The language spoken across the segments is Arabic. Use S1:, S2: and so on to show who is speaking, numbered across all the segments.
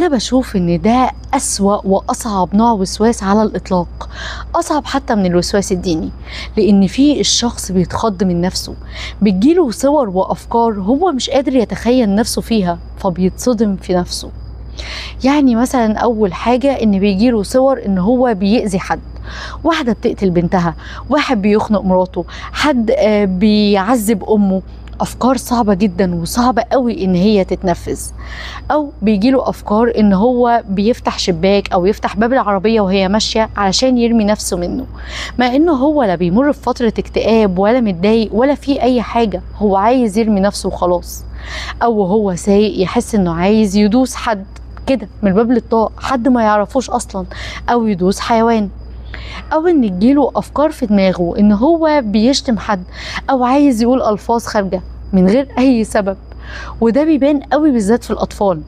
S1: أنا بشوف إن ده أسوأ وأصعب نوع وسواس على الإطلاق، أصعب حتى من الوسواس الديني، لأن فيه الشخص بيتخض من نفسه، بتجيله صور وأفكار هو مش قادر يتخيل نفسه فيها فبيتصدم في نفسه. يعني مثلا أول حاجة إن بيجيله صور إن هو بيأذي حد، واحدة بتقتل بنتها، واحد بيخنق مراته، حد بيعذب أمه، أفكار صعبة جدا وصعبة قوي إن هي تتنفذ. أو بيجيله أفكار إن هو بيفتح شباك أو يفتح باب العربية وهي ماشية علشان يرمي نفسه منه، مع إنه هو لا بيمر بفترة اكتئاب ولا متضايق ولا في أي حاجة، هو عايز يرمي نفسه وخلاص. أو هو سايق يحس إنه عايز يدوس حد كده من باب للطاق، حد ما يعرفوش أصلا، أو يدوس حيوان. او ان تجيله افكار في دماغه ان هو بيشتم حد او عايز يقول الفاظ خارجه من غير اي سبب، وده بيبان قوي بالذات في الاطفال.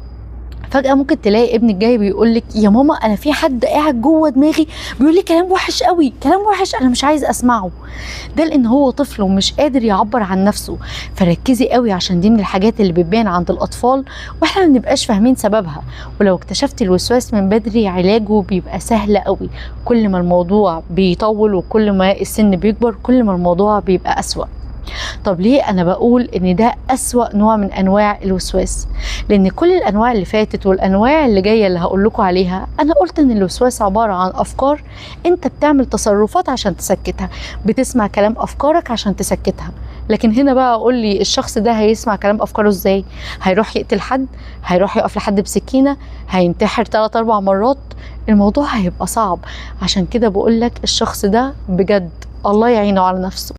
S1: فجأة ممكن تلاقي ابنك جاي بيقولك يا ماما أنا في حد قاعد جوه دماغي بيقول لي كلام وحش قوي، كلام وحش أنا مش عايز أسمعه. ده لأن هو طفل ومش قادر يعبر عن نفسه. فركزي قوي عشان دي من الحاجات اللي بتبان عند الأطفال وإحنا ما بنبقاش فاهمين سببها. ولو اكتشفت الوسواس من بدري علاجه بيبقى سهل قوي. كل ما الموضوع بيطول وكل ما السن بيكبر كل ما الموضوع بيبقى أسوأ. طب ليه أنا بقول إن ده أسوأ نوع من أنواع الوسواس؟ لأن كل الأنواع اللي فاتت والأنواع اللي جاية اللي هقول لكم عليها أنا قلت إن الوسواس عبارة عن أفكار أنت بتعمل تصرفات عشان تسكتها، بتسمع كلام أفكارك عشان تسكتها. لكن هنا بقى أقول لي الشخص ده هيسمع كلام أفكاره إزاي؟ هيروح يقتل حد؟ هيروح يقف لحد بسكينة؟ هينتحر 3-4 مرات؟ الموضوع هيبقى صعب. عشان كده بقول لك الشخص ده بجد الله يعينه على نفسه.